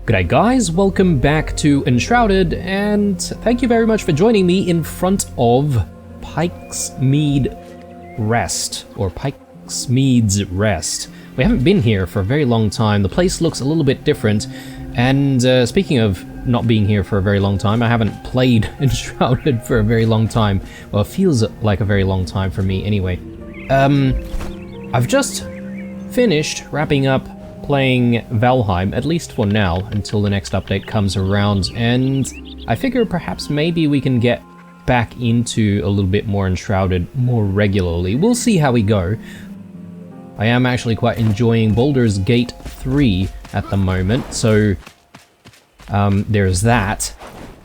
G'day guys, welcome back to Enshrouded, and thank you very much for joining me in front of Pikesmead Rest, or Pikesmead's Rest. We haven't been here for a very long time. The place looks a little bit different, and speaking of not being here for a very long time, I haven't played Enshrouded for a very long time. Well, it feels like a very long time for me anyway. I've just finished wrapping up playing Valheim, at least for now, until the next update comes around, and I figure perhaps maybe we can get back into a little bit more Enshrouded more regularly. We'll see how we go. I am actually quite enjoying Baldur's Gate 3 at the moment, so there's that.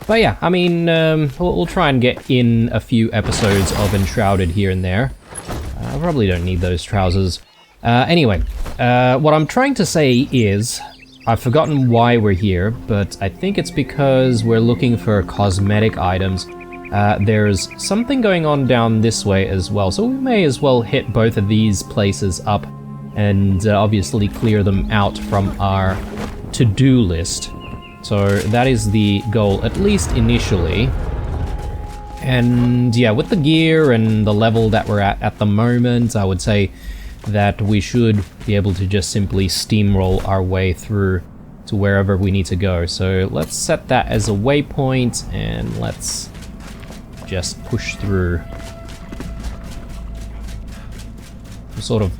But yeah, I mean, we'll try and get in a few episodes of Enshrouded here and there. I probably don't need those trousers. Anyway, what I'm trying to say is, I've forgotten why we're here, but I think it's because we're looking for cosmetic items. There's something going on down this way as well, so we may as well hit both of these places up and obviously clear them out from our to-do list. So that is the goal, at least initially. And yeah, with the gear and the level that we're at the moment, I would say that we should be able to just simply steamroll our way through to wherever we need to go. So let's set that as a waypoint and let's just push through. I'm sort of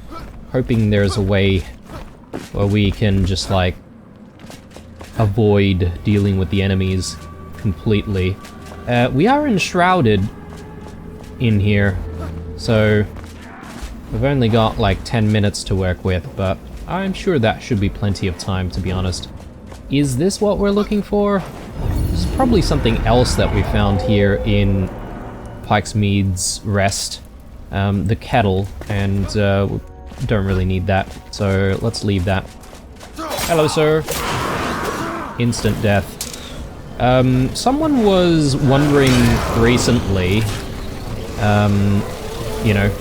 hoping there's a way where we can just like avoid dealing with the enemies completely. We are enshrouded in here, so we've only got like 10 minutes to work with, but I'm sure that should be plenty of time, to be honest. Is this what we're looking for? This is probably something else that we found here in Pikesmead's Rest. The kettle, and we don't really need that, so let's leave that. Hello, sir. Instant death. Someone was wondering recently, you know,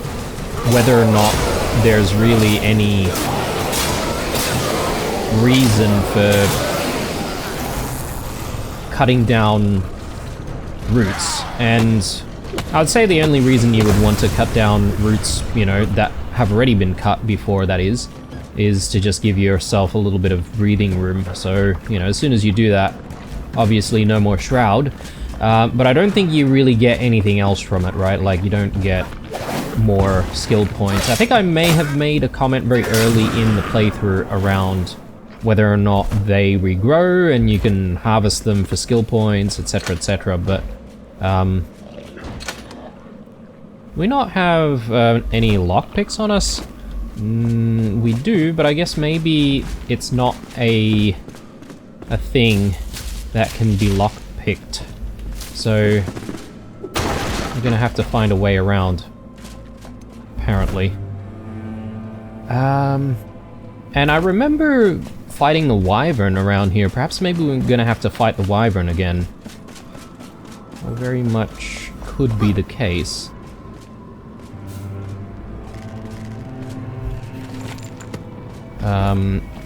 whether or not there's really any reason for cutting down roots, and I would say the only reason you would want to cut down roots, you know, that have already been cut before, that is to just give yourself a little bit of breathing room. So, you know, as soon as you do that, obviously no more shroud, but I don't think you really get anything else from it, right? Like, you don't get more skill points. I think I may have made a comment very early in the playthrough around whether or not they regrow and you can harvest them for skill points, etc, etc, but we not have any lockpicks on us? We do, but I guess maybe it's not a thing that can be lockpicked, so we're gonna have to find a way around, apparently. And I remember fighting the wyvern around here. Perhaps maybe we're gonna have to fight the wyvern again. Well, very much could be the case.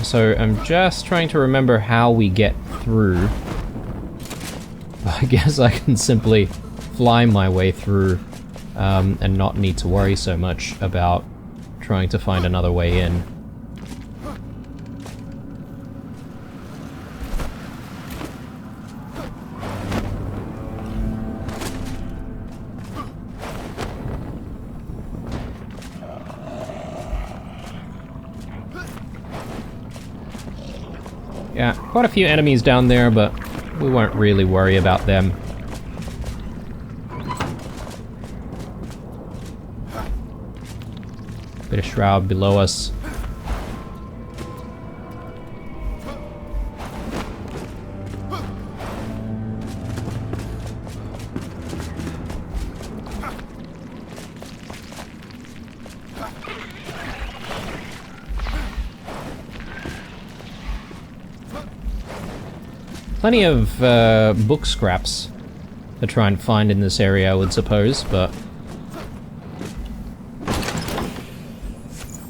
So I'm just trying to remember how we get through. I guess I can simply fly my way through, and not need to worry so much about trying to find another way in. Yeah, quite a few enemies down there, but we won't really worry about them. Bit of shroud below us. Plenty of book scraps to try and find in this area, I would suppose, but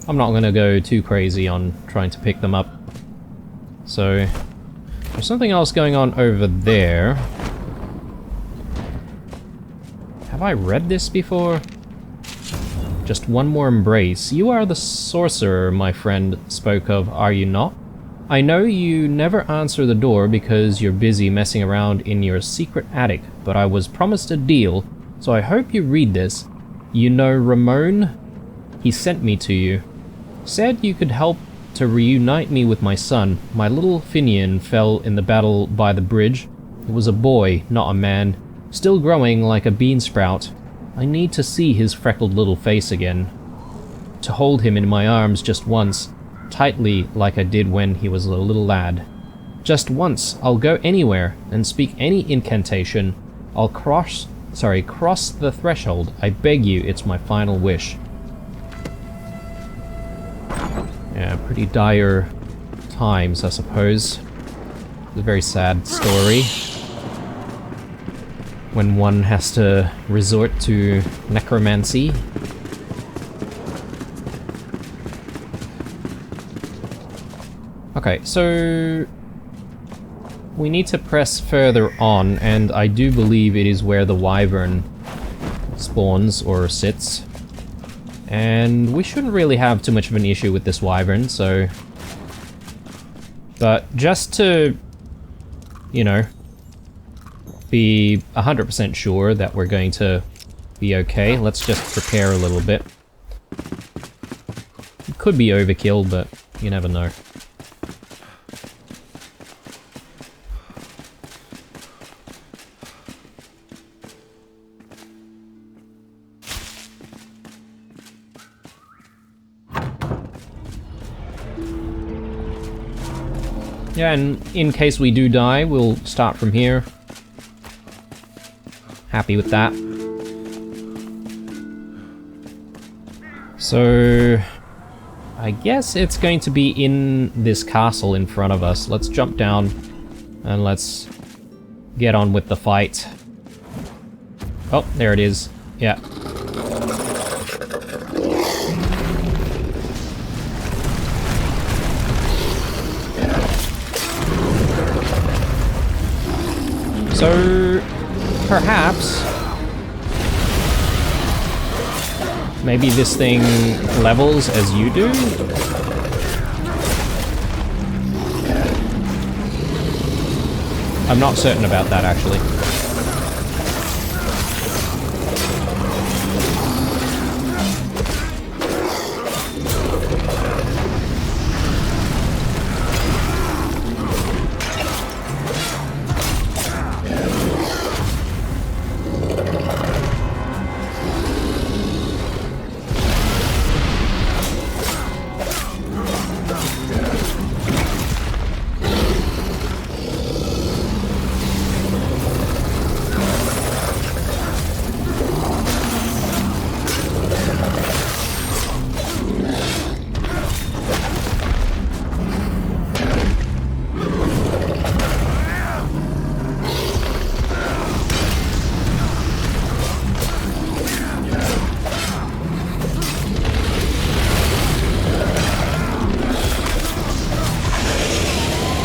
I'm not gonna go too crazy on trying to pick them up. So There's something else going on over there. Have I read this before? Just one more embrace. You are the sorcerer my friend spoke of, are you not? I know you never answer the door because you're busy messing around in your secret attic, but I was promised a deal, so I hope you read this. You know Ramon? He sent me to you. Said you could help to reunite me with my son. My little Finian fell in the battle by the bridge. It was a boy, not a man, still growing like a bean sprout. I need to see his freckled little face again. To hold him in my arms just once, tightly like I did when he was a little lad. Just once, I'll go anywhere and speak any incantation. I'll cross the threshold. I beg you, it's my final wish. Yeah, pretty dire times, I suppose. It's a very sad story. When one has to resort to necromancy. Okay, so we need to press further on, and I do believe it is where the wyvern spawns or sits. And we shouldn't really have too much of an issue with this wyvern, so... But just to, you know, be 100% sure that we're going to be okay, let's just prepare a little bit. It could be overkill, but you never know. Yeah, and in case we do die, we'll start from here. Happy with that. So, I guess it's going to be in this castle in front of us. Let's jump down and let's get on with the fight. Oh, there it is. Yeah. So, perhaps, maybe this thing levels as you do? I'm not certain about that, actually.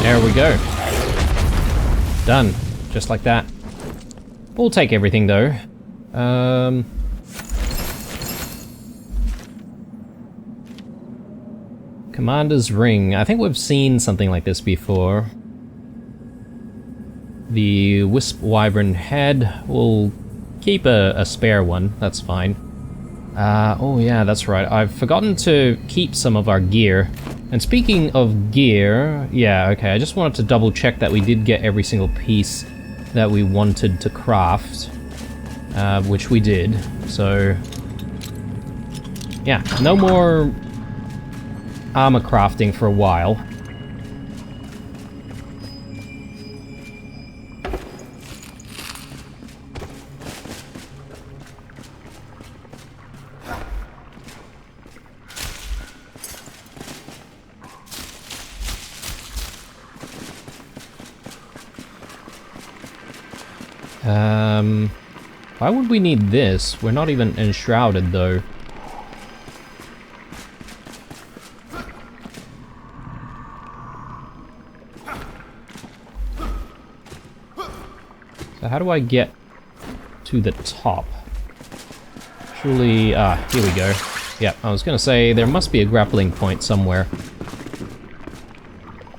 There we go. Done. Just like that. We'll take everything though. Commander's Ring. I think we've seen something like this before. The Wisp Wyvern Head. We'll keep a spare one. That's fine. Oh yeah, that's right. I've forgotten to keep some of our gear. And speaking of gear, yeah, okay, I just wanted to double check that we did get every single piece that we wanted to craft, which we did, so yeah, no more armor crafting for a while. Why would we need this? We're not even enshrouded though. So how do I get to the top? Surely, here we go. Yeah, I was gonna say, there must be a grappling point somewhere.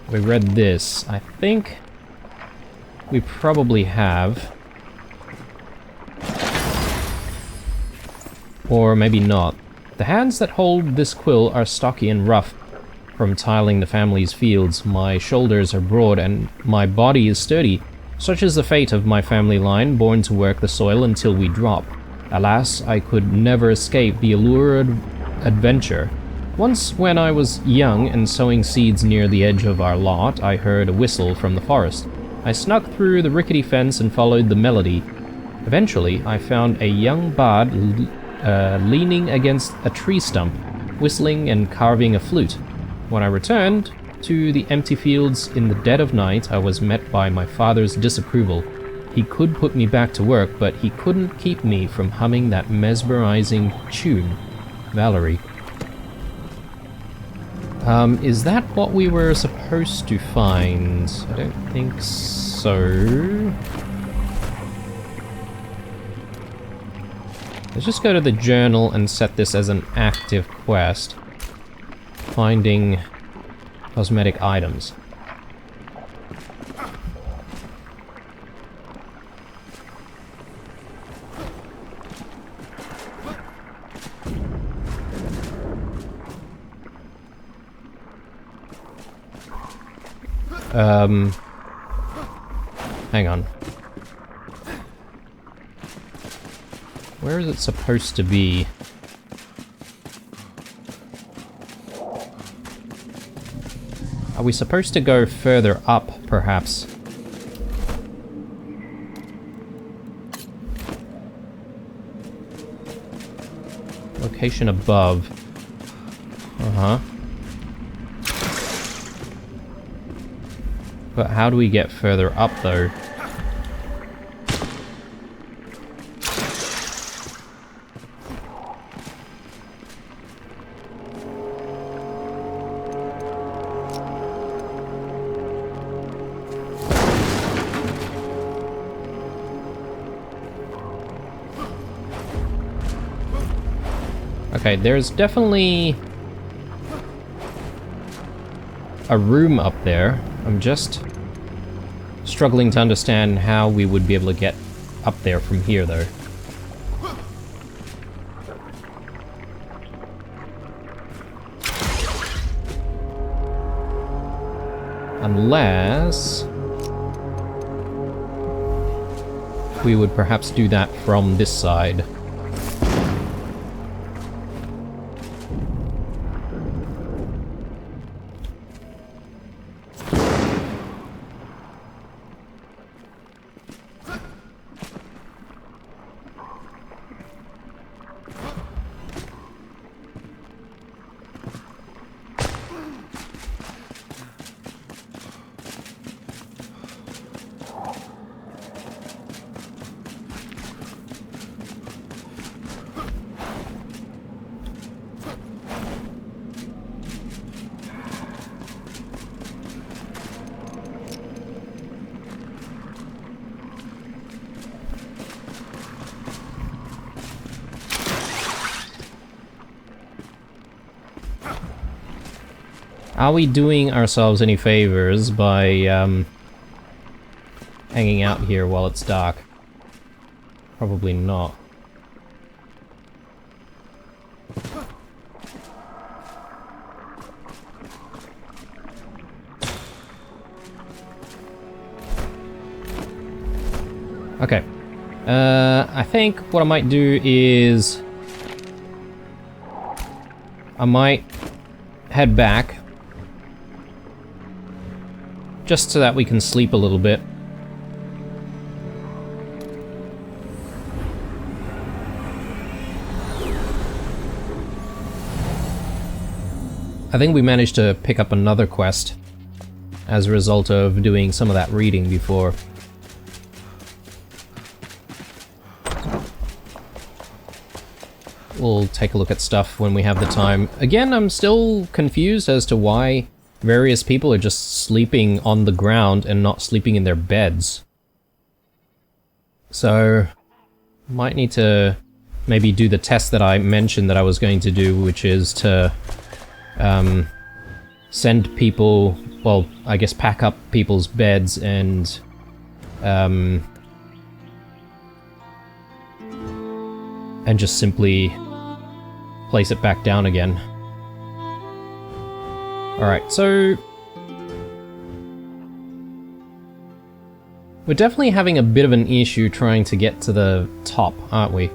We read this. I think we probably have. Or maybe not. The hands that hold this quill are stocky and rough from tiling the family's fields. My shoulders are broad and my body is sturdy. Such is the fate of my family line, born to work the soil until we drop. Alas, I could never escape the allure of adventure. Once, when I was young and sowing seeds near the edge of our lot, I heard a whistle from the forest. I snuck through the rickety fence and followed the melody. Eventually, I found a young bard leaning against a tree stump, whistling and carving a flute. When I returned to the empty fields in the dead of night, I was met by my father's disapproval. He could put me back to work, but he couldn't keep me from humming that mesmerizing tune. Valerie. Is that what we were supposed to find? I don't think so. Let's just go to the journal and set this as an active quest. Finding cosmetic items. Hang on. Where is it supposed to be? Are we supposed to go further up, perhaps? Location above. Uh-huh. But how do we get further up, though? Okay, there's definitely a room up there. I'm just struggling to understand how we would be able to get up there from here, though. Unless we would perhaps do that from this side. Are we doing ourselves any favors by hanging out here while it's dark? Probably not. Okay. I think what I might do is I might head back just so that we can sleep a little bit. I think we managed to pick up another quest as a result of doing some of that reading before. We'll take a look at stuff when we have the time. Again, I'm still confused as to why various people are just sleeping on the ground and not sleeping in their beds. So, might need to maybe do the test that I mentioned that I was going to do, which is to send people, well, I guess pack up people's beds and just simply place it back down again. Alright, so we're definitely having a bit of an issue trying to get to the top, aren't we?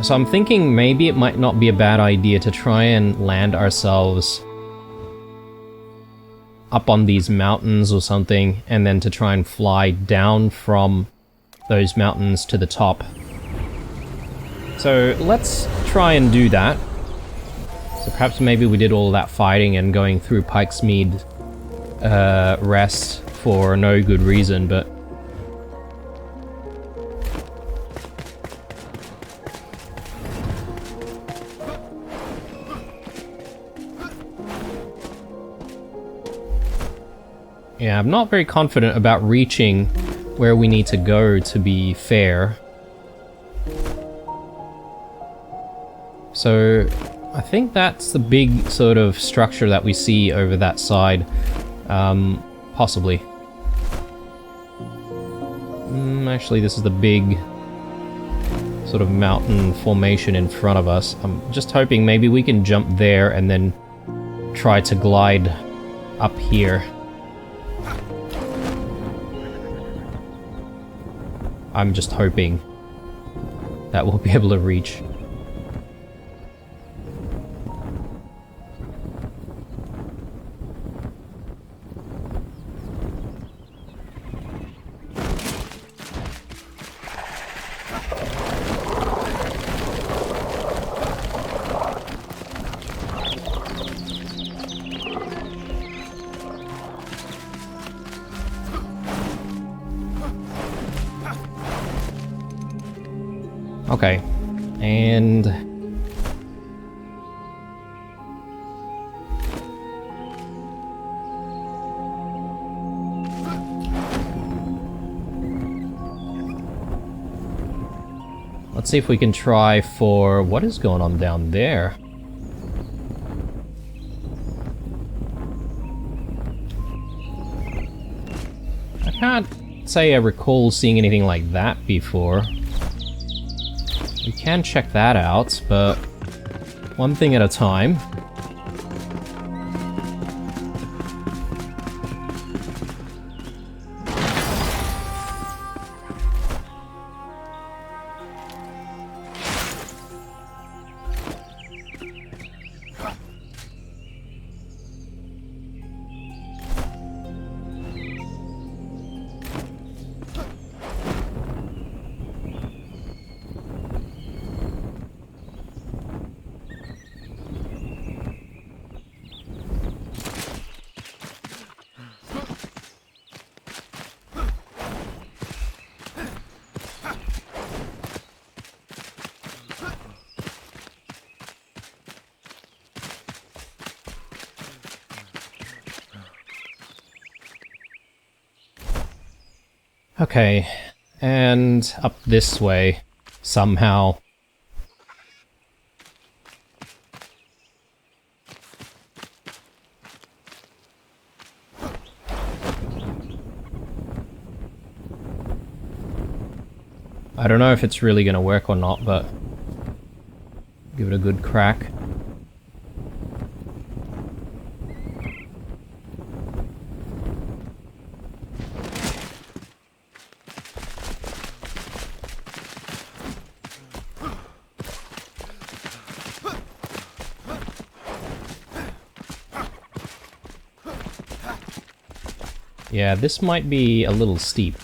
So I'm thinking maybe it might not be a bad idea to try and land ourselves up on these mountains or something, and then to try and fly down from those mountains to the top. So let's try and do that. So perhaps maybe we did all that fighting and going through Pike's Mead rest for no good reason, but yeah, I'm not very confident about reaching where we need to go, to be fair. So I think that's the big sort of structure that we see over that side. Possibly. Actually, this is the big sort of mountain formation in front of us. I'm just hoping maybe we can jump there and then try to glide up here. I'm just hoping that we'll be able to reach. Okay, and let's see if we can try for what is going on down there. I can't say I recall seeing anything like that before. We can check that out, but one thing at a time. Okay, and up this way, somehow. I don't know if it's really gonna work or not, but give it a good crack. Yeah, this might be a little steep.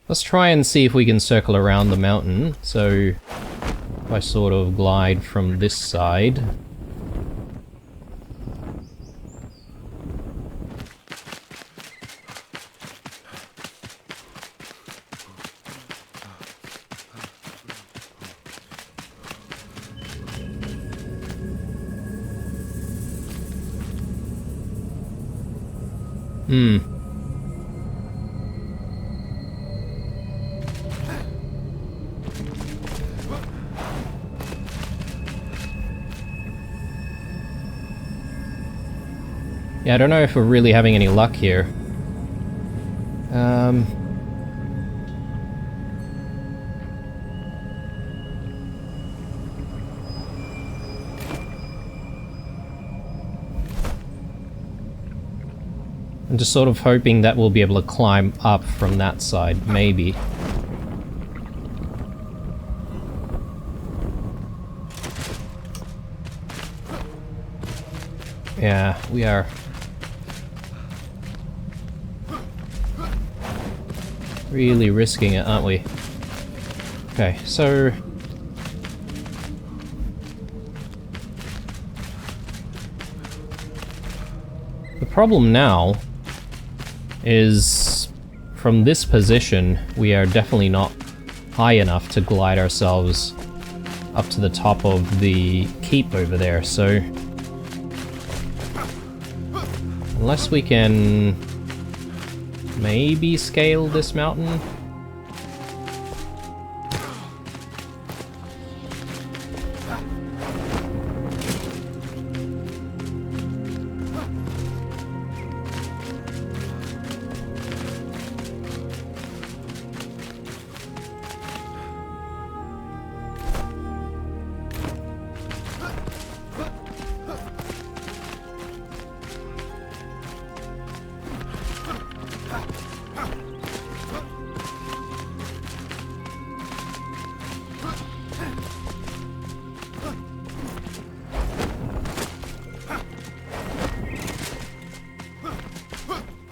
Let's try and see if we can circle around the mountain. So, if I sort of glide from this side. Yeah, I don't know if we're really having any luck here. I'm just sort of hoping that we'll be able to climb up from that side, maybe. Yeah, we are really risking it, aren't we? Okay, so... the problem now is, from this position, we are definitely not high enough to glide ourselves up to the top of the keep over there, so... unless we can maybe scale this mountain.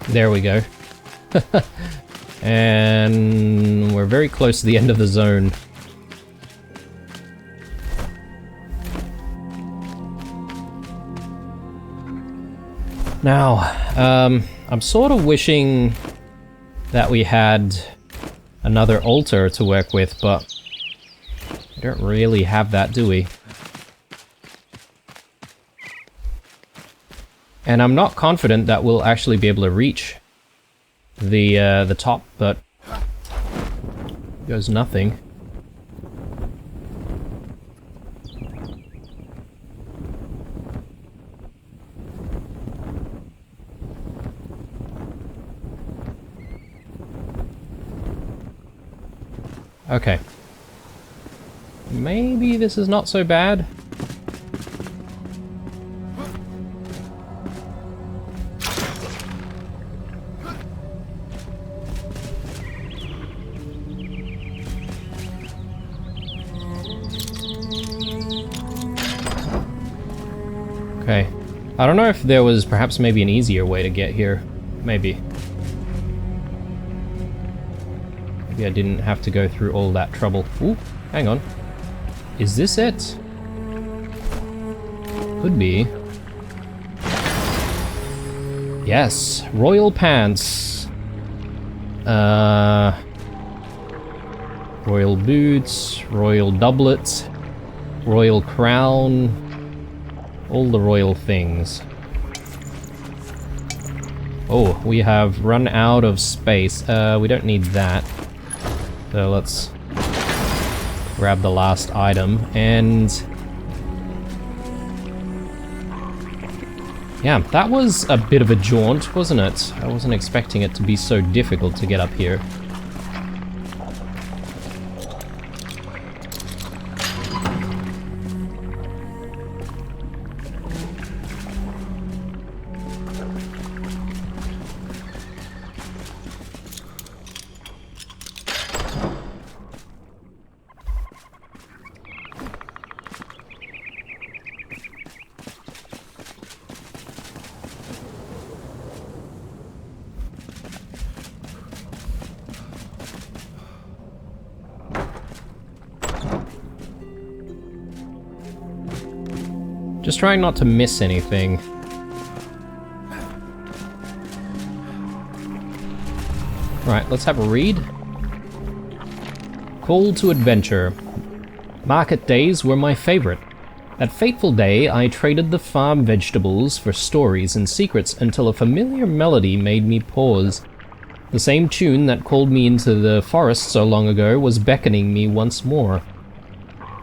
There we go. And we're very close to the end of the zone. Now, I'm sort of wishing that we had another altar to work with, but we don't really have that, do we? And I'm not confident that we'll actually be able to reach the top, but goes nothing. Okay. Maybe this is not so bad. Okay. I don't know if there was perhaps maybe an easier way to get here. Maybe. Maybe I didn't have to go through all that trouble. Ooh, hang on. Is this it? Could be. Yes, royal pants. Royal boots, royal doublet, royal crown. All the royal things. Oh, we have run out of space. We don't need that. So let's grab the last item and... yeah, that was a bit of a jaunt, wasn't it? I wasn't expecting it to be so difficult to get up here. Just trying not to miss anything. Right, let's have a read. Call to adventure. Market days were my favorite. That fateful day, I traded the farm vegetables for stories and secrets until a familiar melody made me pause. The same tune that called me into the forest so long ago was beckoning me once more.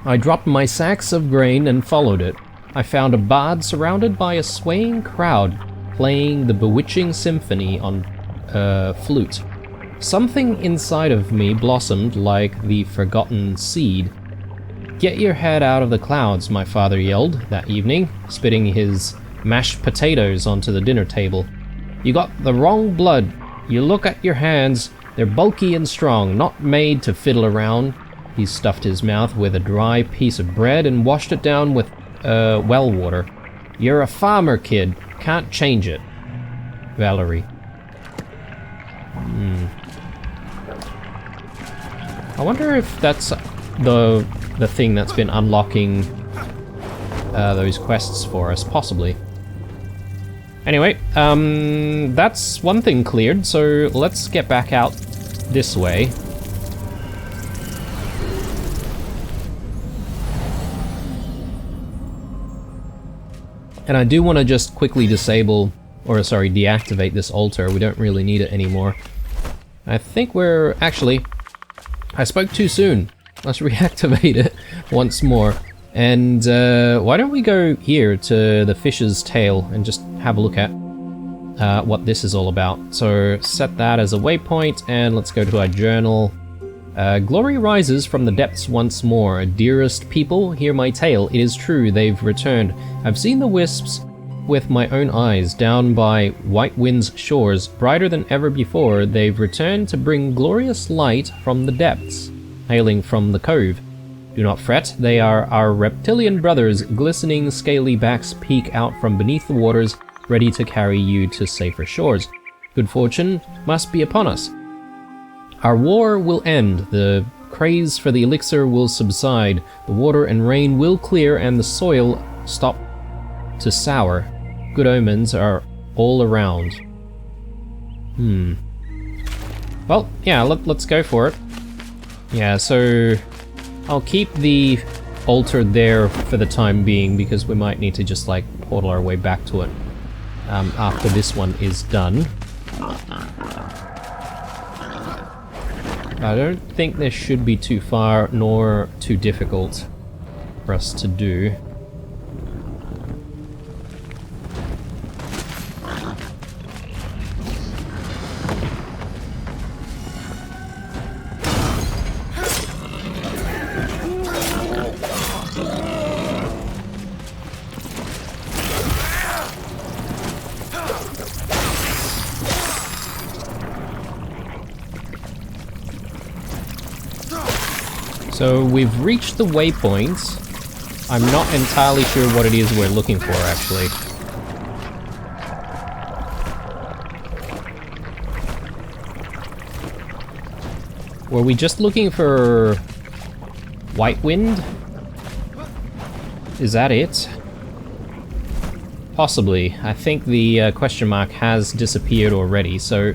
I dropped my sacks of grain and followed it. I found a bard surrounded by a swaying crowd, playing the bewitching symphony on flute. Something inside of me blossomed like the forgotten seed. "Get your head out of the clouds," my father yelled that evening, spitting his mashed potatoes onto the dinner table. "You got the wrong blood. You look at your hands, they're bulky and strong, not made to fiddle around." He stuffed his mouth with a dry piece of bread and washed it down with well water. "You're a farmer, kid. Can't change it." Valerie. I wonder if that's the thing that's been unlocking those quests for us, possibly. Anyway, that's one thing cleared, so let's get back out this way. And I do want to just quickly deactivate this altar. We don't really need it anymore. I think we're... actually, I spoke too soon. Let's reactivate it once more. And why don't we go here to the fish's tail and just have a look at what this is all about. So set that as a waypoint, and let's go to our journal. Glory rises from the depths once more. Dearest people, hear my tale. It is true, they've returned. I've seen the wisps with my own eyes down by White Wind's shores. Brighter than ever before, they've returned to bring glorious light from the depths, hailing from the cove. Do not fret, they are our reptilian brothers. Glistening scaly backs peek out from beneath the waters, ready to carry you to safer shores. Good fortune must be upon us. Our war will end, the craze for the elixir will subside, the water and rain will clear, and the soil stop to sour. Good omens are all around. Well, yeah, let's go for it. Yeah, so I'll keep the altar there for the time being, because we might need to just like portal our way back to it after this one is done. I don't think this should be too far nor too difficult for us to do. So we've reached the waypoint. I'm not entirely sure what it is we're looking for, actually. Were we just looking for White Wind? Is that it? Possibly. I think the question mark has disappeared already, so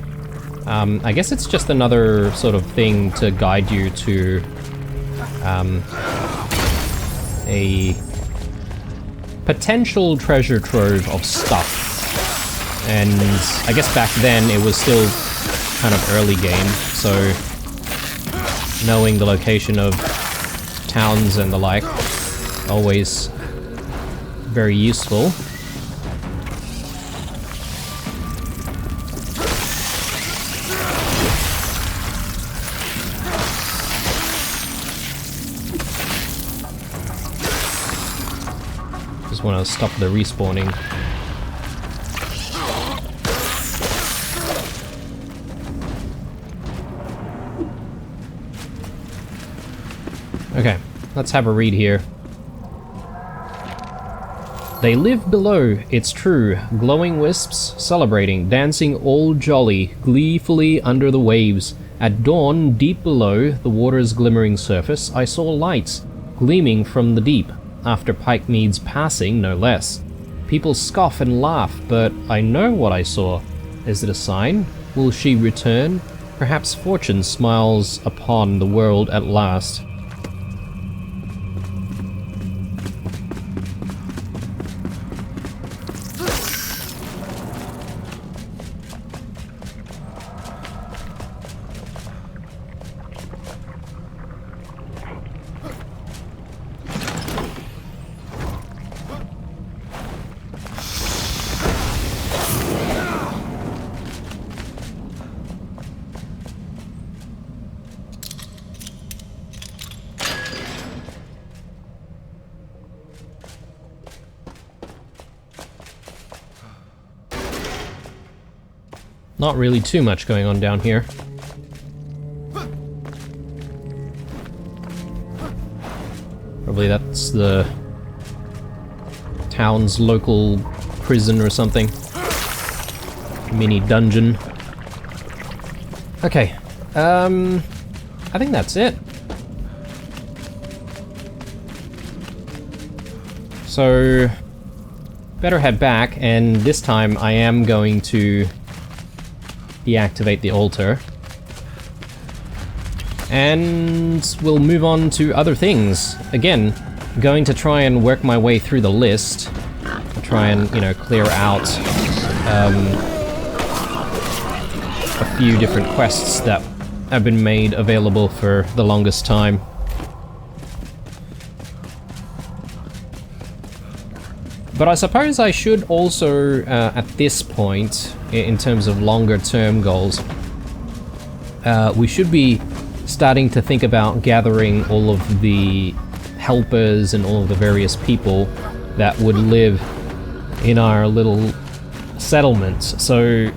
I guess it's just another sort of thing to guide you to a potential treasure trove of stuff. And I guess back then it was still kind of early game, so knowing the location of towns and the like, always very useful. Just want to stop the respawning. Okay, let's have a read here. They live below, it's true, glowing wisps, celebrating, dancing all jolly, gleefully under the waves. At dawn, deep below the water's glimmering surface, I saw lights gleaming from the deep, after Pikemead's passing, no less. People scoff and laugh, but I know what I saw. Is it a sign? Will she return? Perhaps fortune smiles upon the world at last. Not really too much going on down here. Probably that's the town's local prison or something. Mini dungeon. Okay, I think that's it. So, better head back, and this time I am going to deactivate the altar. And we'll move on to other things. Again, going to try and work my way through the list. Try and, you know, clear out a few different quests that have been made available for the longest time. But I suppose I should also, at this point, in terms of longer term goals, we should be starting to think about gathering all of the helpers and all of the various people that would live in our little settlements. So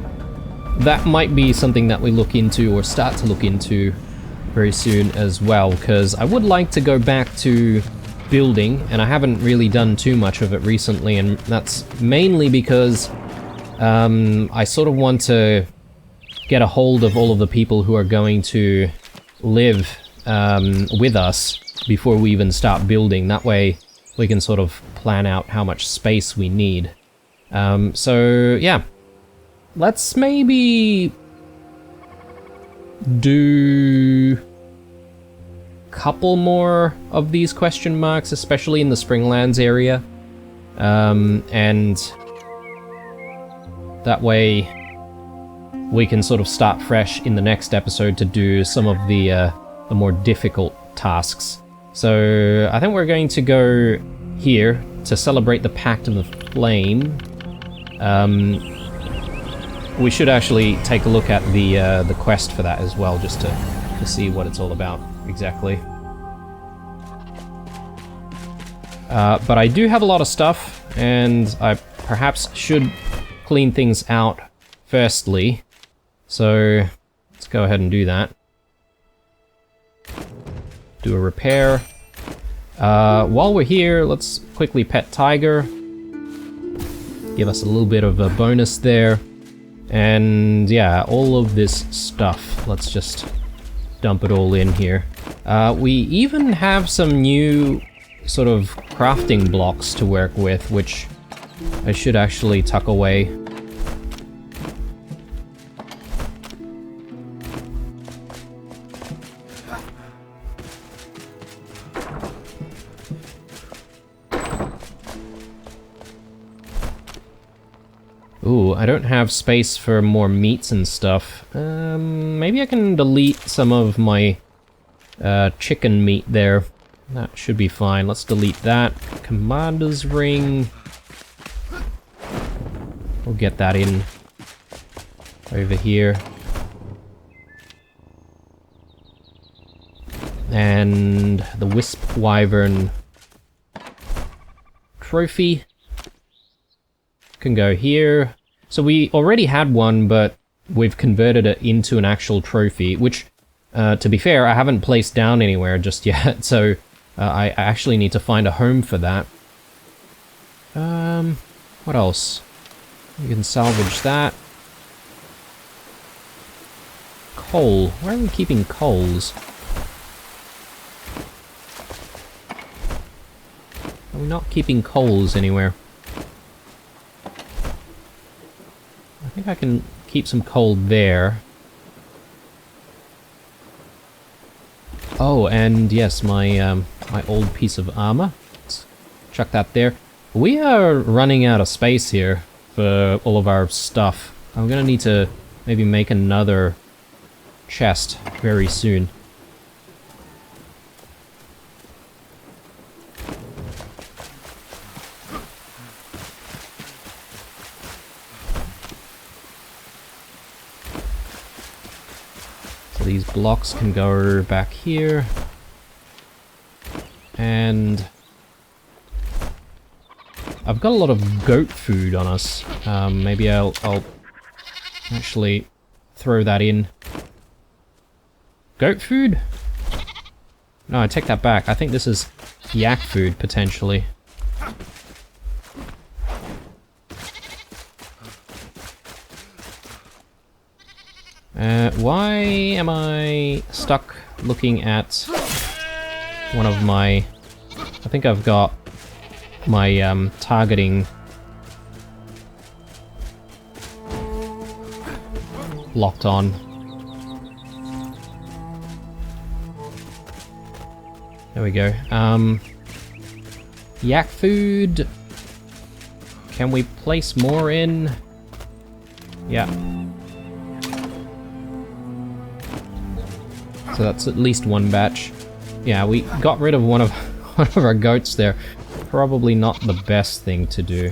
that might be something that we look into or start to look into very soon as well, because I would like to go back to building, and I haven't really done too much of it recently, and that's mainly because I sort of want to get a hold of all of the people who are going to live with us before we even start building. That way we can sort of plan out how much space we need. So yeah, let's maybe do a couple more of these question marks, especially in the Springlands area, and that way we can sort of start fresh in the next episode to do some of the more difficult tasks. So I think we're going to go here to celebrate the Pact of the Flame. We should actually take a look at the quest for that as well, just to see what it's all about exactly. But I do have a lot of stuff, and I perhaps should clean things out firstly. So let's go ahead and do that. Do a repair. While we're here, let's quickly pet Tiger. Give us a little bit of a bonus there. And yeah, all of this stuff, let's just dump it all in here. We even have some new sort of crafting blocks to work with, which I should actually tuck away. Ooh, I don't have space for more meats and stuff. Maybe I can delete some of my chicken meat there. That should be fine. Let's delete that. Commander's ring. We'll get that in over here. And the Wisp Wyvern trophy can go here. So we already had one, but we've converted it into an actual trophy, which, to be fair, I haven't placed down anywhere just yet, so I actually need to find a home for that. What else? We can salvage that. Coal. Where are we keeping coals? Are we not keeping coals anywhere? I think I can keep some coal there. Oh, and yes, my my old piece of armor. Let's chuck that there. We are running out of space here for all of our stuff. I'm gonna need to maybe make another chest very soon. These blocks can go back here, and I've got a lot of goat food on us. Maybe I'll Actually, throw that in. Goat food? No, I take that back. I think this is yak food, potentially. Why am I stuck looking at one of my... I think I've got my targeting locked on. There we go. Yak food. Can we place more in? Yeah. So that's at least one batch. Yeah, we got rid of one of our goats there. Probably not the best thing to do.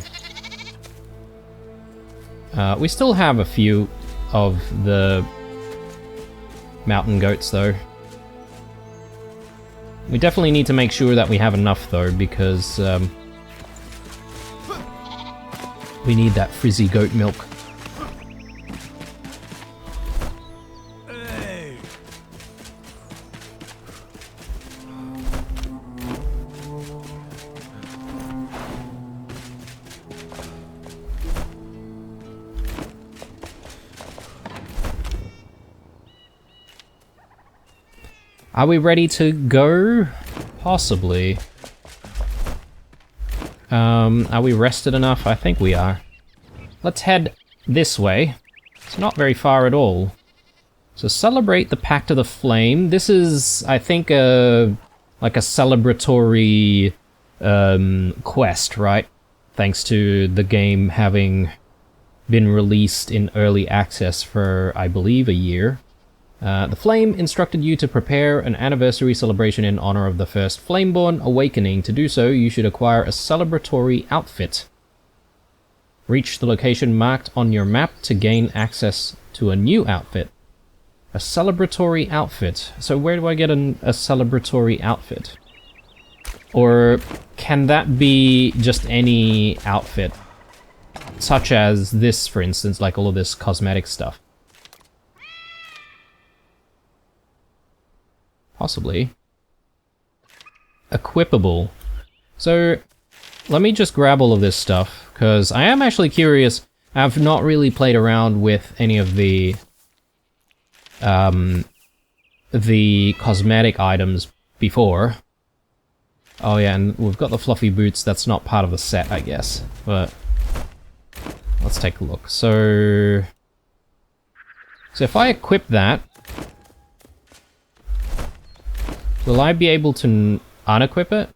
We still have a few of the mountain goats though. We definitely need to make sure that we have enough though, because we need that frizzy goat milk. Are we ready to go? Possibly. Are we rested enough? I think we are. Let's head this way. It's not very far at all. So celebrate the Pact of the Flame. This is, I think, like a celebratory quest, right? Thanks to the game having been released in early access for, I believe, a year. The Flame instructed you to prepare an anniversary celebration in honor of the first Flameborn awakening. To do so, you should acquire a celebratory outfit. Reach the location marked on your map to gain access to a new outfit. A celebratory outfit. So where do I get a celebratory outfit? Or can that be just any outfit? Such as this, for instance, like all of this cosmetic stuff. Possibly. Equipable. So, let me just grab all of this stuff, because I am actually curious. I've not really played around with any of the cosmetic items before. Oh yeah, and we've got the fluffy boots. That's not part of the set, I guess. But let's take a look. So if I equip that, will I be able to unequip it?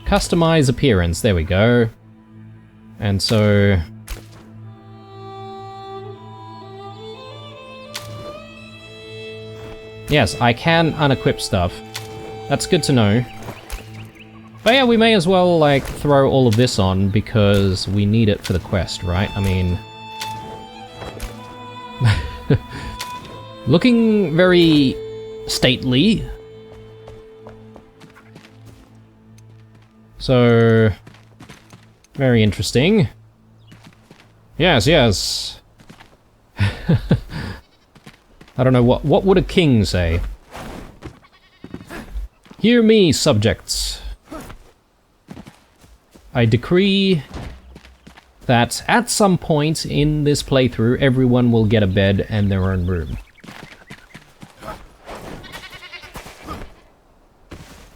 Customize appearance, there we go. And so... yes, I can unequip stuff. That's good to know. But yeah, we may as well, like, throw all of this on, because we need it for the quest, right? I mean... looking very... stately. So... very interesting. Yes, yes. I don't know, what would a king say? Hear me, subjects. I decree that at some point in this playthrough, everyone will get a bed and their own room.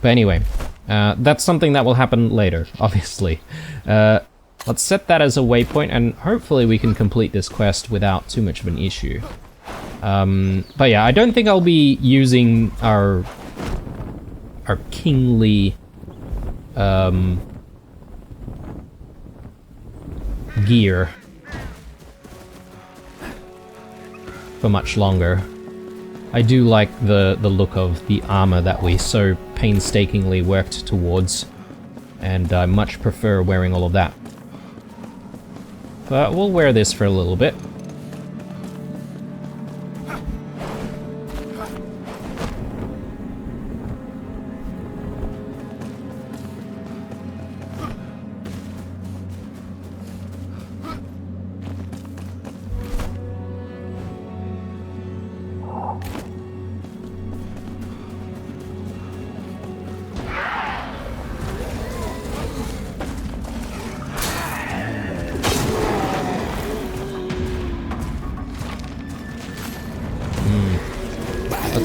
But anyway, that's something that will happen later, obviously. Let's set that as a waypoint, and hopefully we can complete this quest without too much of an issue. But yeah, I don't think I'll be using our kingly gear for much longer. I do like the look of the armor that we so painstakingly worked towards, and I much prefer wearing all of that. But we'll wear this for a little bit.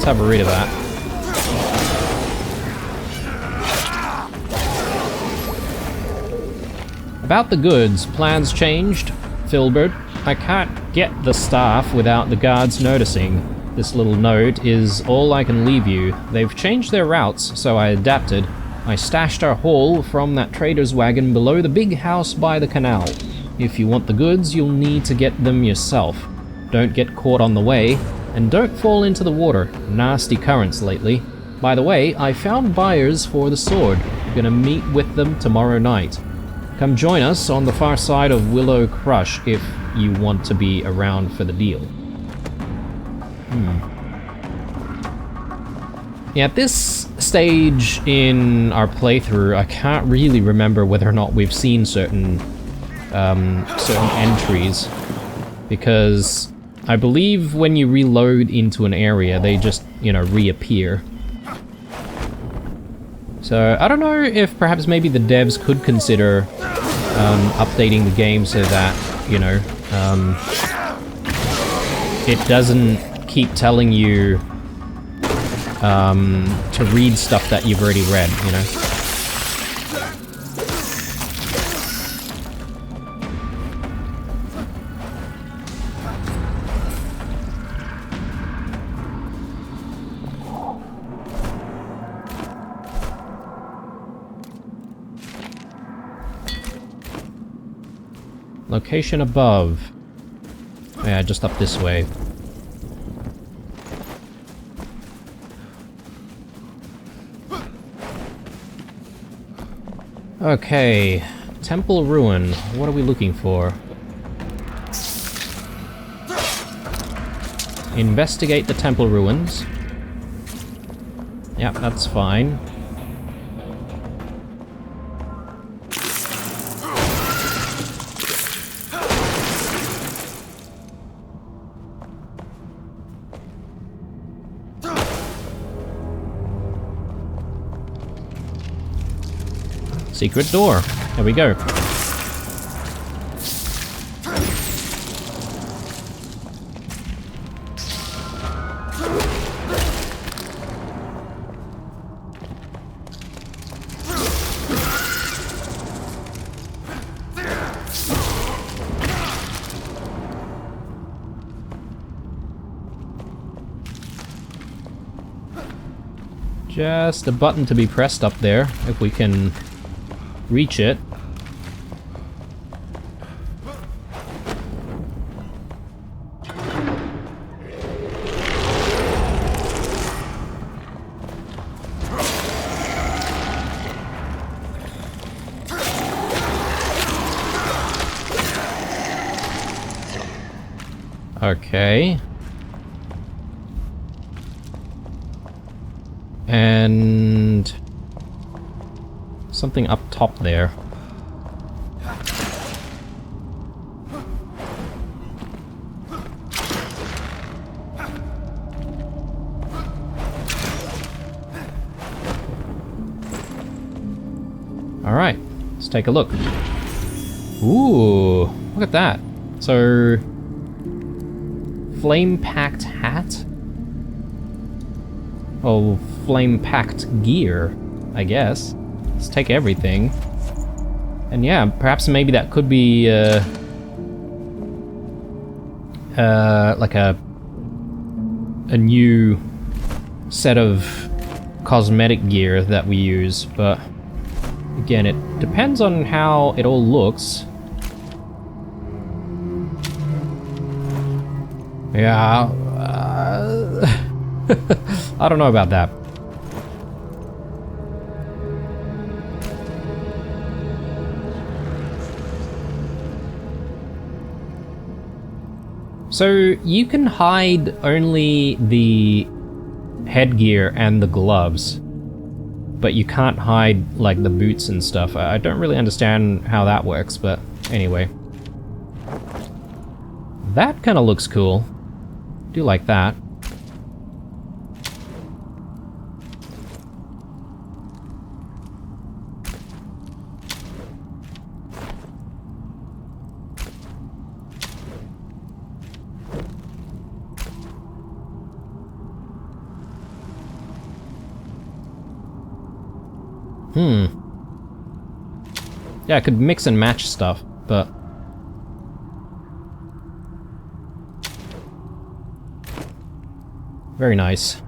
let's have a read of that. About the goods, plans changed. Filbert, I can't get the staff without the guards noticing. This little note is all I can leave you. They've changed their routes, so I adapted. I stashed our haul from that trader's wagon below the big house by the canal. If you want the goods, you'll need to get them yourself. Don't get caught on the way, and don't fall into the water. Nasty currents lately. By the way, I found buyers for the sword. Gonna meet with them tomorrow night. Come join us on the far side of Willow Crush if you want to be around for the deal. Yeah, at this stage in our playthrough, I can't really remember whether or not we've seen certain entries, because I believe when you reload into an area, they just, you know, reappear. So, I don't know if perhaps maybe the devs could consider updating the game so that, you know, it doesn't keep telling you to read stuff that you've already read, you know? Location above. Yeah, just up this way. Okay, Temple Ruin. What are we looking for? Investigate the Temple Ruins. Yeah, that's fine. Secret door. There we go. Just a button to be pressed up there, if we can reach it. Okay. And something up top there. Alright, let's take a look. Ooh, look at that. So, flame-packed hat? Oh, flame-packed gear, I guess. Let's take everything. And yeah, perhaps maybe that could be, like a new set of cosmetic gear that we use, but again, it depends on how it all looks. Yeah, I don't know about that. So you can hide only the headgear and the gloves, but you can't hide like the boots and stuff. I don't really understand how that works, but anyway. That kind of looks cool. Do like that. Yeah, I could mix and match stuff, but... Very nice.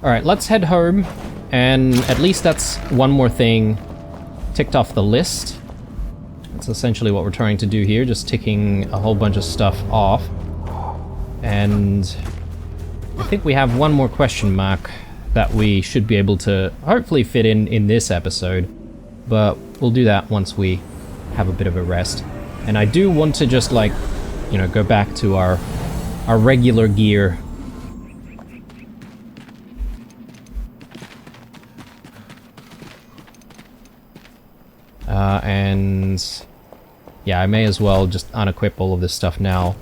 Alright, let's head home, and at least that's one more thing ticked off the list. That's essentially what we're trying to do here, just ticking a whole bunch of stuff off. And I think we have one more question mark that we should be able to hopefully fit in this episode, but we'll do that once we have a bit of a rest. And I do want to just, like, you know, go back to our regular gear. And yeah, I may as well just unequip all of this stuff now.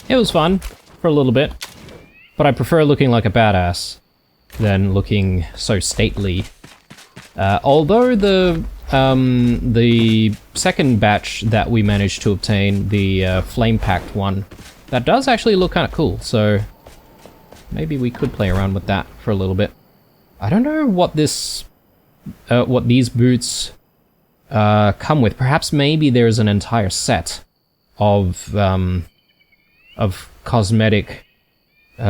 It was fun for a little bit, but I prefer looking like a badass than looking so stately. Although the second batch that we managed to obtain, the flame-packed one, that does actually look kind of cool, so maybe we could play around with that for a little bit. I don't know what this, what these boots come with. Perhaps maybe there's an entire set of cosmetic, you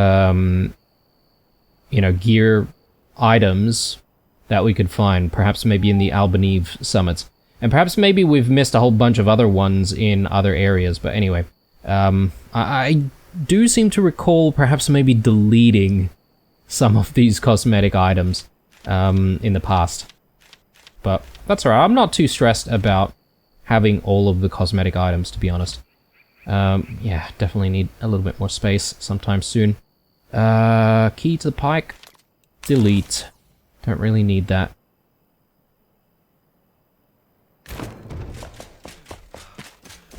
know, gear items that we could find, perhaps maybe in the Albaneve summits. And perhaps maybe we've missed a whole bunch of other ones in other areas, but anyway. I do seem to recall perhaps maybe deleting some of these cosmetic items in the past. But that's alright, I'm not too stressed about having all of the cosmetic items, to be honest. Yeah, definitely need a little bit more space sometime soon. Key to the pike. Delete. Don't really need that.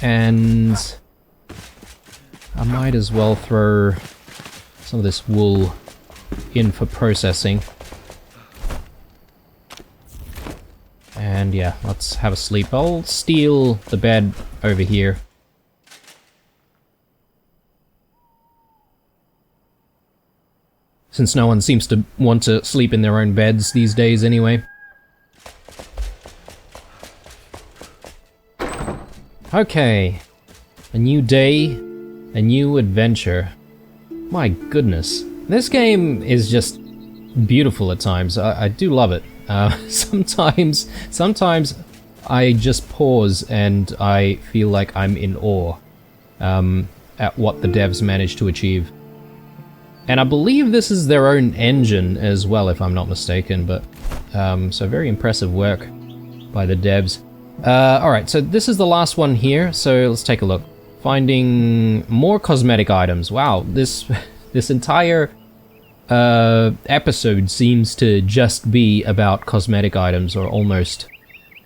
And I might as well throw some of this wool in for processing. And yeah, let's have a sleep. I'll steal the bed over here. Since no one seems to want to sleep in their own beds these days anyway. Okay. A new day, a new adventure. My goodness. This game is just beautiful at times. I do love it. Sometimes I just pause and I feel like I'm in awe at what the devs managed to achieve. And I believe this is their own engine as well, if I'm not mistaken, but so very impressive work by the devs. Alright, so this is the last one here, so let's take a look. Finding more cosmetic items. Wow, this entire episode seems to just be about cosmetic items, or almost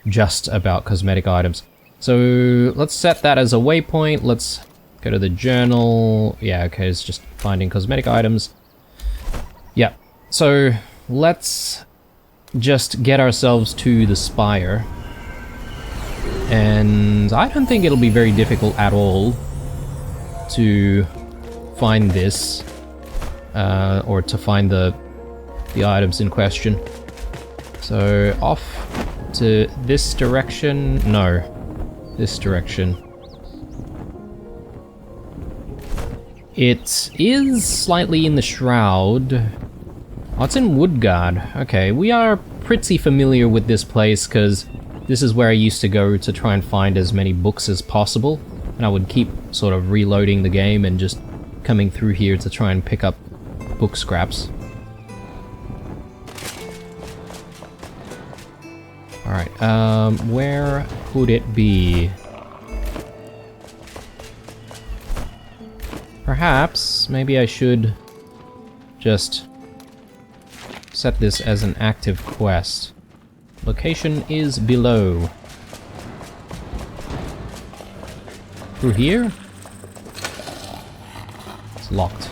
just about cosmetic items. So let's set that as a waypoint. Let's go to the journal. Yeah, okay, it's just finding cosmetic items. Yeah, so let's just get ourselves to the spire. And I don't think it'll be very difficult at all to find this, or to find the items in question. So off to this direction. No, this direction. It is slightly in the Shroud. Oh, it's in Woodguard. Okay, we are pretty familiar with this place because this is where I used to go to try and find as many books as possible. And I would keep sort of reloading the game and just coming through here to try and pick up book scraps. Alright, where could it be? Perhaps, maybe I should just set this as an active quest. Location is below. Through here? It's locked.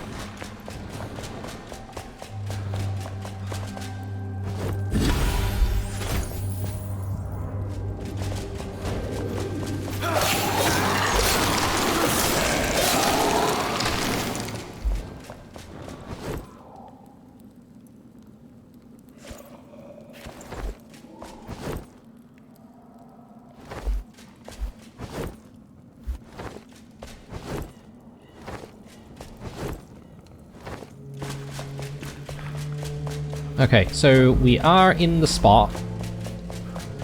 Okay, so we are in the spot.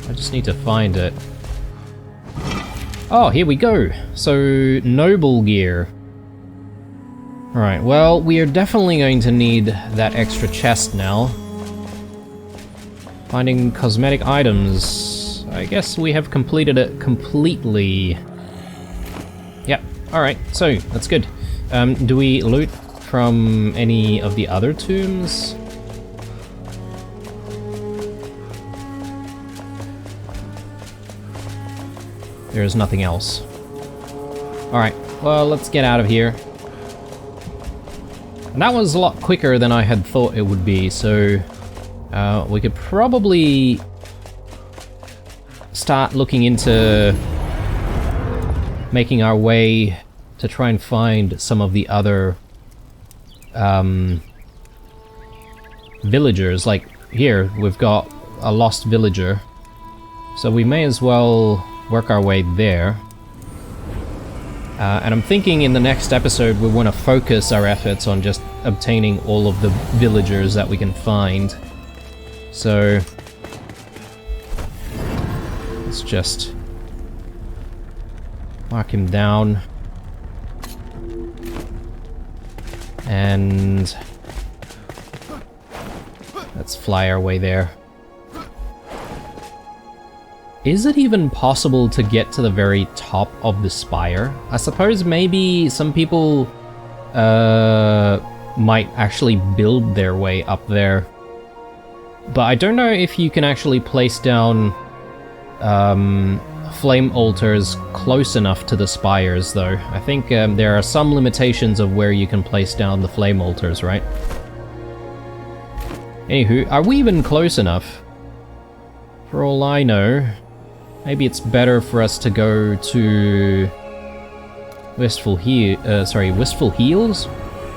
I just need to find it. Oh, here we go. So, noble gear. Alright, well, we are definitely going to need that extra chest now. Finding cosmetic items. I guess we have completed it completely. Yep, alright, so, that's good. Do we loot from any of the other tombs? There's nothing else. Alright, well, let's get out of here. And that was a lot quicker than I had thought it would be, so we could probably start looking into making our way to try and find some of the other villagers. Like here, we've got a lost villager, so we may as well work our way there. And I'm thinking in the next episode we want to focus our efforts on just obtaining all of the villagers that we can find. So let's just mark him down. And let's fly our way there. Is it even possible to get to the very top of the spire? I suppose maybe some people might actually build their way up there. But I don't know if you can actually place down flame altars close enough to the spires, though. I think there are some limitations of where you can place down the flame altars, right? Anywho, are we even close enough? For all I know, maybe it's better for us to go to Wistful Fields?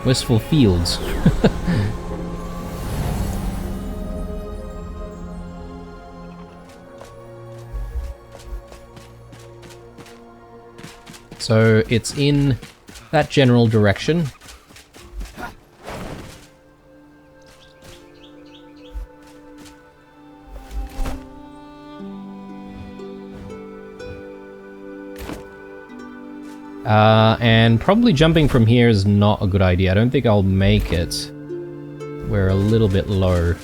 Wistful Fields. So it's in that general direction. And probably jumping from here is not a good idea. I don't think I'll make it. We're a little bit low.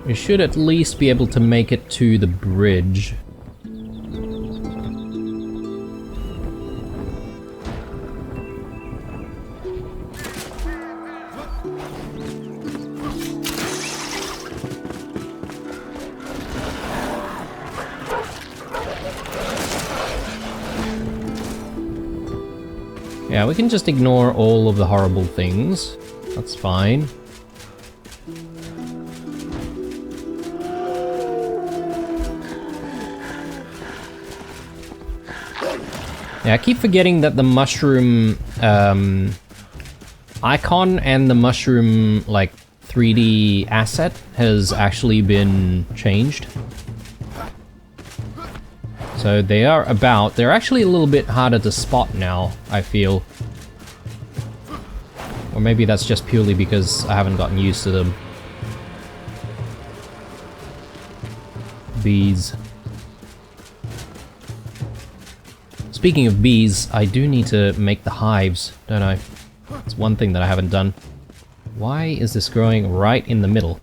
We should at least be able to make it to the bridge. Yeah, we can just ignore all of the horrible things. That's fine. Yeah, I keep forgetting that the mushroom icon and the mushroom, like, 3D asset has actually been changed. So they are about. They're actually a little bit harder to spot now, I feel. Or maybe that's just purely because I haven't gotten used to them. Bees. Speaking of bees, I do need to make the hives, don't I? It's one thing that I haven't done. Why is this growing right in the middle?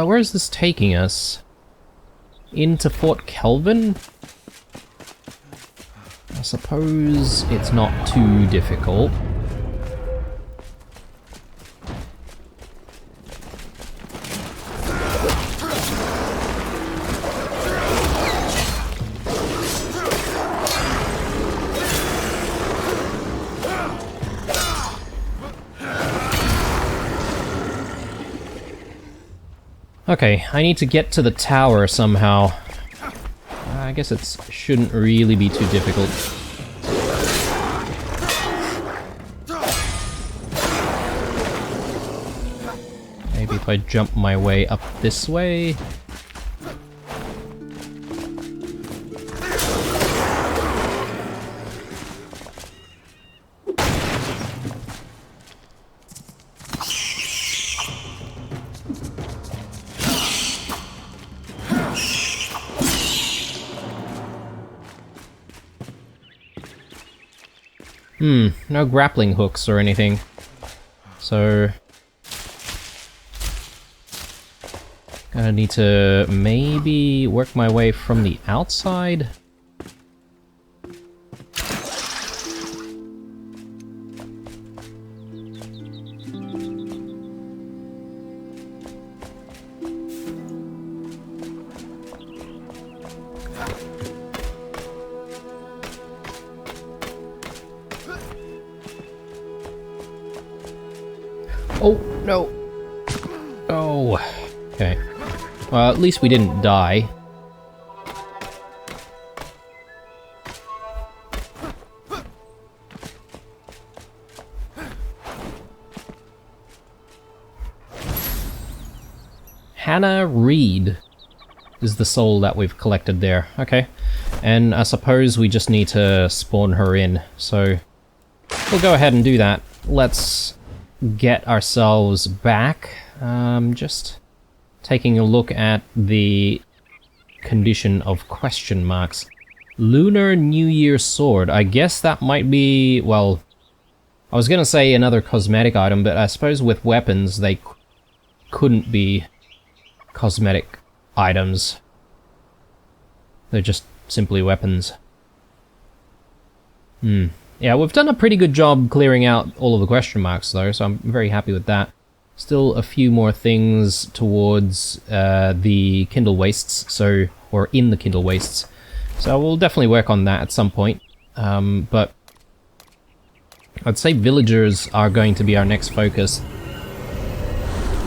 Where is this taking us? Into Fort Kelvin? I suppose it's not too difficult. Okay, I need to get to the tower somehow. I guess it shouldn't really be too difficult. Maybe if I jump my way up this way. No grappling hooks or anything. So... gonna need to maybe work my way from the outside. Oh, no. Oh. Okay. Well, at least we didn't die. Hannah Reed is the soul that we've collected there. Okay. And I suppose we just need to spawn her in. So we'll go ahead and do that. Let's get ourselves back. Just taking a look at the condition of question marks. Lunar New Year Sword. I guess that might be, well, I was gonna say another cosmetic item, but I suppose with weapons they couldn't be cosmetic items. They're just simply weapons. Yeah, we've done a pretty good job clearing out all of the question marks though, so I'm very happy with that. Still a few more things towards the Kindle Wastes, so, or in the Kindle Wastes. So we'll definitely work on that at some point. But I'd say villagers are going to be our next focus.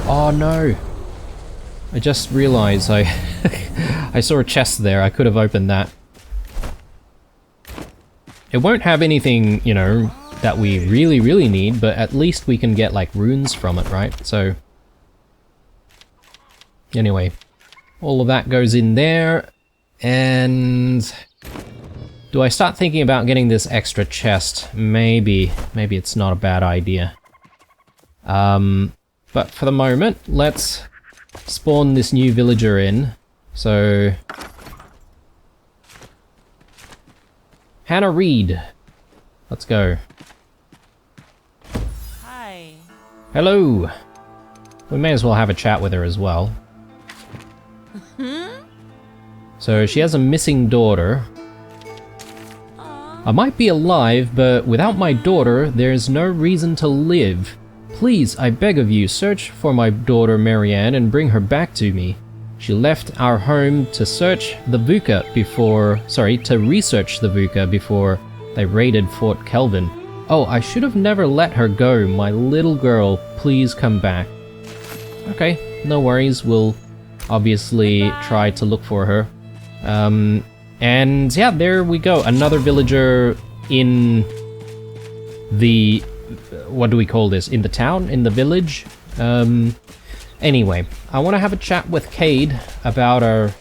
Oh no! I just realized I I saw a chest there. I could have opened that. It won't have anything, you know, that we really need, but at least we can get like runes from it, right? So anyway, all of that goes in there. And do I start thinking about getting this extra chest? Maybe it's not a bad idea. But for the moment, let's spawn this new villager in. So Hannah Reed, let's go. Hi. Hello. We may as well have a chat with her as well. So she has a missing daughter. I might be alive, but without my daughter, there's no reason to live. Please, I beg of you, search for my daughter Marianne and bring her back to me. She left our home to search the Vuka before... Sorry, to research the Vuka before they raided Fort Kelvin. Oh, I should have never let her go. My little girl, please come back. Okay, no worries. We'll obviously try to look for her. And yeah, there we go. Another villager in the... What do we call this? In the town? In the village? Anyway, I want to have a chat with Cade about our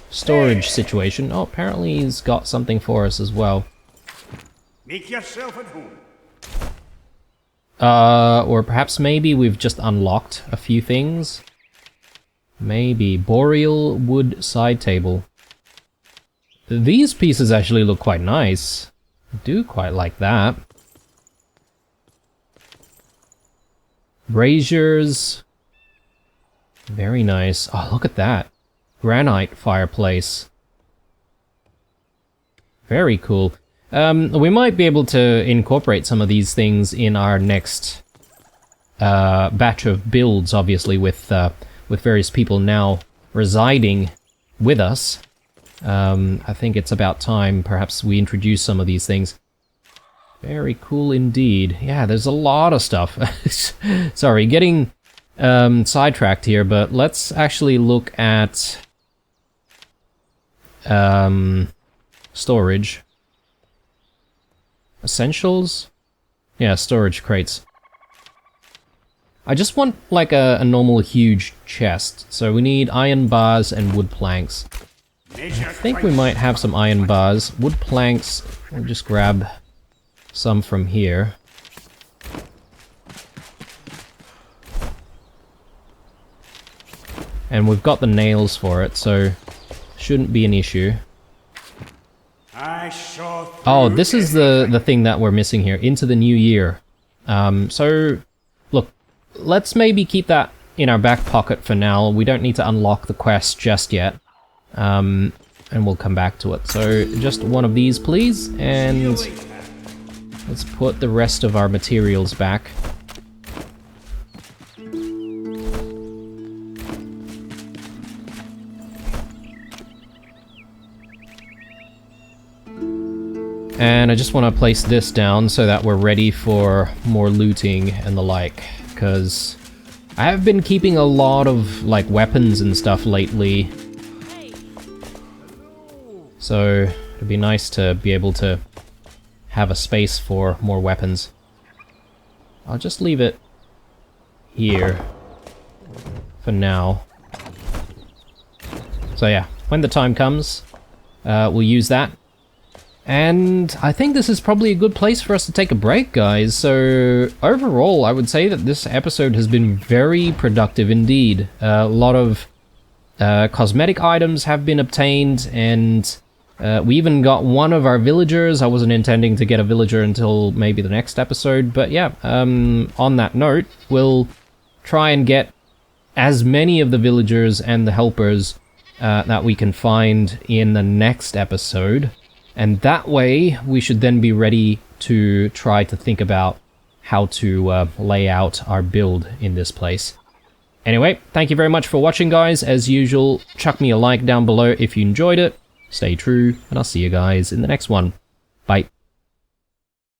storage situation. Oh, apparently he's got something for us as well. Make yourself at home. Or perhaps maybe we've just unlocked a few things. Maybe. Boreal wood side table. These pieces actually look quite nice. I do quite like that. Braziers. Very nice. Oh, look at that. Granite fireplace. Very cool. We might be able to incorporate some of these things in our next batch of builds, obviously, with various people now residing with us. I think it's about time perhaps we introduce some of these things. Very cool indeed. Yeah, there's a lot of stuff. Sorry, getting sidetracked here, but let's actually look at storage. Essentials? Yeah, storage crates. I just want like a normal huge chest. So we need iron bars and wood planks. I think we might have some iron bars. Wood planks, we'll just grab some from here. And we've got the nails for it, so shouldn't be an issue. Oh, this is the thing that we're missing here, into the new year. So, look, let's maybe keep that in our back pocket for now. We don't need to unlock the quest just yet. And we'll come back to it. So, just one of these, please, and let's put the rest of our materials back. And I just want to place this down so that we're ready for more looting and the like, because I have been keeping a lot of like weapons and stuff lately. So it'd be nice to be able to have a space for more weapons. I'll just leave it here for now. So yeah, when the time comes, we'll use that. And I think this is probably a good place for us to take a break, guys. So overall, I would say that this episode has been very productive indeed. A lot of cosmetic items have been obtained, and we even got one of our villagers. I wasn't intending to get a villager until maybe the next episode, but yeah, on that note, we'll try and get as many of the villagers and the helpers that we can find in the next episode. And that way, we should then be ready to try to think about how to lay out our build in this place. Anyway, thank you very much for watching, guys. As usual, chuck me a like down below if you enjoyed it. Stay true, and I'll see you guys in the next one. Bye.